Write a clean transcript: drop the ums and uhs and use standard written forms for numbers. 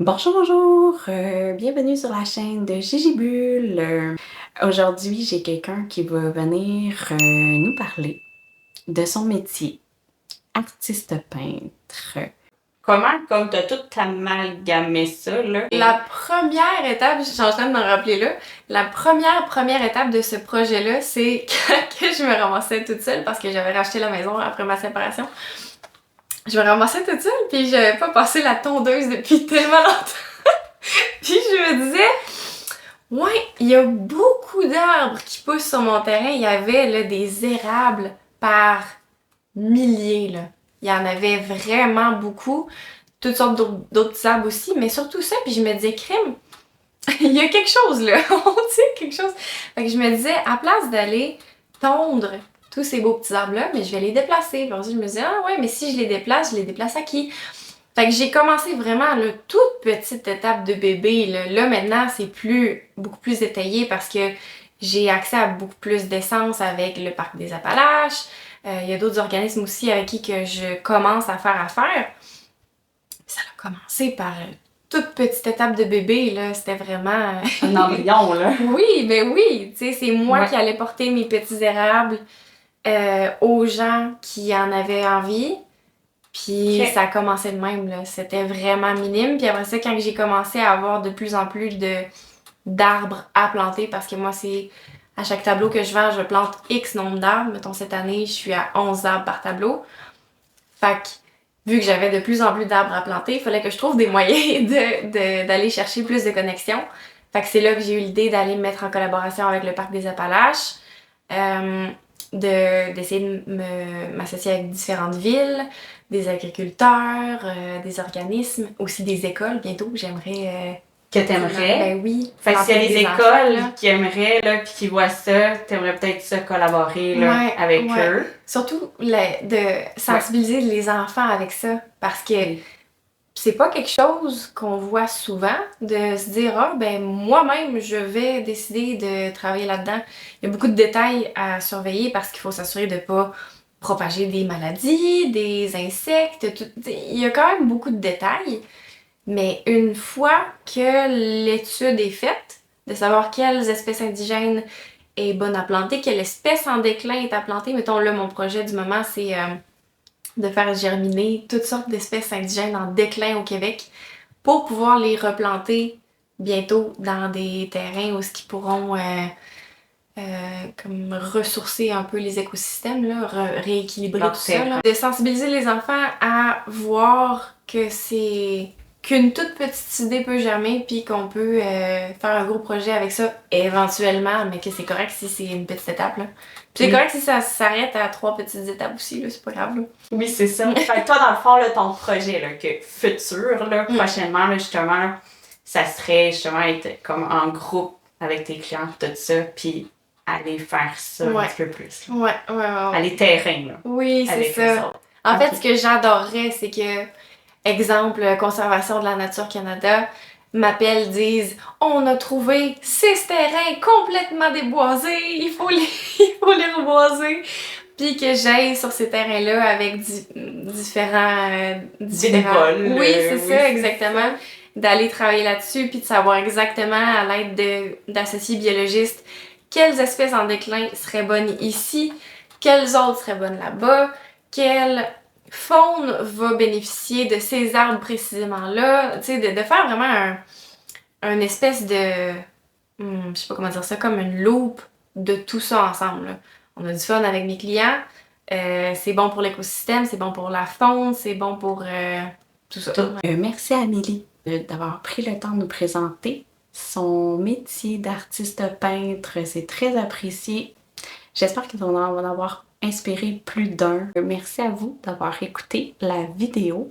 Bonjour, bonjour! Bienvenue sur la chaîne de Gigi Bulle. Aujourd'hui, j'ai quelqu'un qui va venir nous parler de son métier, artiste peintre. Comment t'as tout amalgamé ça, là? La première étape, je suis en train de me rappeler là, la première étape de ce projet-là, c'est quand je me ramassais toute seule parce que j'avais racheté la maison après ma séparation. Je me ramassais toute seule puis j'avais pas passé la tondeuse depuis tellement longtemps. Puis je me disais, ouais, il y a beaucoup d'arbres qui poussent sur mon terrain. Il y avait là des érables par milliers, là. Il y en avait vraiment beaucoup. Toutes sortes d'autres petits arbres aussi, mais surtout ça. Puis je me disais, crème, il y a quelque chose là. On dit quelque chose. Fait que je me disais, à place d'aller tondre tous ces beaux petits arbres-là, mais je vais les déplacer. Puis ensuite, je me disais, ah ouais, mais si je les déplace à qui? Fait que j'ai commencé vraiment la toute petite étape de bébé. Là maintenant, c'est beaucoup plus détaillé parce que j'ai accès à beaucoup plus d'essence avec le Parc des Appalaches. Il y a d'autres organismes aussi avec qui que je commence à faire affaire. Ça a commencé par toute petite étape de bébé, là. C'était vraiment... Un embryon, là. Oui, ben oui! Tu sais, c'est moi qui allais porter mes petits érables aux gens qui en avaient envie. Puis ça a commencé de même, là. C'était vraiment minime. Puis après ça, quand j'ai commencé à avoir de plus en plus d'arbres à planter, parce que moi, c'est... À chaque tableau que je vends, je plante X nombre d'arbres. Mettons, cette année, je suis à 11 arbres par tableau. Fait que, vu que j'avais de plus en plus d'arbres à planter, il fallait que je trouve des moyens d'aller chercher plus de connexions. Fait que c'est là que j'ai eu l'idée d'aller me mettre en collaboration avec le Parc des Appalaches, d'essayer de m'associer avec différentes villes, des agriculteurs, des organismes, aussi des écoles bientôt. J'aimerais... Que t'aimerais? Ben oui. Fait que s'il y a des enfants, écoles là. qui aimeraient, là, pis qui voient ça, t'aimerais peut-être ça collaborer, là, avec eux. Surtout de sensibiliser les enfants avec ça, parce que c'est pas quelque chose qu'on voit souvent, de se dire « Ah, ben moi-même, je vais décider de travailler là-dedans. » Il y a beaucoup de détails à surveiller parce qu'il faut s'assurer de pas propager des maladies, des insectes, tout. Il y a quand même beaucoup de détails. Mais une fois que l'étude est faite, de savoir quelles espèces indigènes est bonne à planter, quelle espèce en déclin est à planter, mettons là, mon projet du moment, c'est de faire germiner toutes sortes d'espèces indigènes en déclin au Québec pour pouvoir les replanter bientôt dans des terrains où ils pourront comme ressourcer un peu les écosystèmes, là, rééquilibrer tout ça. Là. De sensibiliser les enfants à voir que c'est qu'une toute petite idée peut germer puis qu'on peut faire un gros projet avec ça éventuellement, mais que c'est correct si c'est une petite étape. Là. Puis c'est correct si ça s'arrête à 3 petites étapes aussi, là, c'est pas grave. Là. Oui, c'est ça. Fait que toi, dans le fond, là, ton projet, là, que futur, là, prochainement, là, justement, ça serait justement être comme en groupe avec tes clients, tout ça, puis aller faire ça un petit peu plus. Là. Ouais. Aller terrain, là. Oui, c'est ça. En fait, ce que j'adorerais, c'est que, exemple, Conservation de la Nature Canada m'appellent, disent « On a trouvé 6 terrains complètement déboisés, il faut les reboiser. » Puis que j'aille sur ces terrains-là avec différents... Bénévoles. Oui, c'est ça, exactement. D'aller travailler là-dessus, puis de savoir exactement, à l'aide d'associés biologistes, quelles espèces en déclin seraient bonnes ici, quelles autres seraient bonnes là-bas, quelle faune va bénéficier de ces arbres précisément-là, tu sais, de faire vraiment un espèce de, je sais pas comment dire ça, comme une loupe de tout ça ensemble. Là. On a du fun avec mes clients, c'est bon pour l'écosystème, c'est bon pour la faune, c'est bon pour tout ça. Merci à Amélie d'avoir pris le temps de nous présenter son métier d'artiste peintre. C'est très apprécié. J'espère qu'on va en avoir inspiré plus d'un. Merci à vous d'avoir écouté la vidéo.